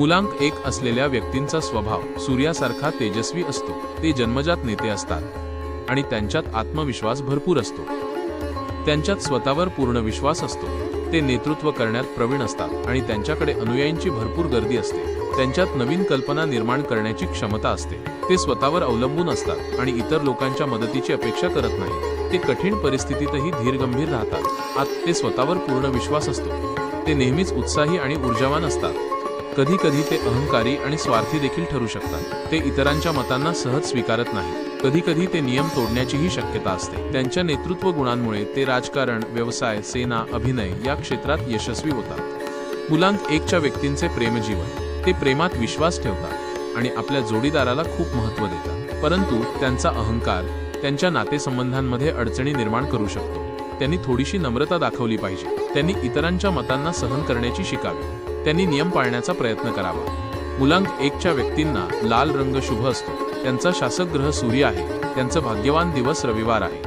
मुलांक 1 असलेल्या व्यक्तींचा स्वभाव सूर्यासारखा तेजस्वी असतो। ते जन्मजात नेते असतात आणि त्यांच्यात आत्मविश्वास भरपूर असतो। त्यांच्यात स्वतःवर पूर्ण विश्वास असतो। ते नेतृत्व करण्यात प्रवीण असतात आणि त्यांच्याकडे अनुयायींची भरपूर गर्दी असते। त्यांच्यात नवीन कल्पना निर्माण करण्याची क्षमता असते। ते स्वतःवर अवलंबून असतात आणि इतर लोकांच्या मदतीची अपेक्षा करत नाहीत। ते कठीण परिस्थितीतही धीरगंभीर राहतात। ते स्वतःवर पूर्ण विश्वास असतो। ते नेहमीच उत्साही आणि ऊर्जावान असतात। कधी कधी ते अहंकारी आणि स्वार्थी देखील ठरू शकतात। ते इतरांच्या मतांना सहज स्वीकारत नाहीत। कधी कधी ते नियम तोडण्याचीही शक्यता असते। त्यांच्या नेतृत्व गुणांमुळे ते राजकारण, व्यवसाय, सेना, अभिनय या क्षेत्रात यशस्वी होतात। मुलांक 1 च्या व्यक्तींचे प्रेमजीवन। ते प्रेमात विश्वास ठेवतात आणि आपल्या जोडीदाराला खूप महत्त्व देतात। परंतु त्यांचा अहंकार त्यांच्या नातेसंबंधांमध्ये अडचणी निर्माण करू शकतो। त्यांनी थोडीशी नम्रता दाखवली पाहिजे। त्यांनी इतरांच्या मतांना सहन करण्याची शिकावी। त्यांनी नियम पाळण्याचा प्रयत्न करावा। मुलांक 1 च्या व्यक्तींना लाल रंग शुभ असतो। त्यांचा शासक ग्रह सूर्य आहे। त्यांचा भाग्यवान दिवस रविवार आहे।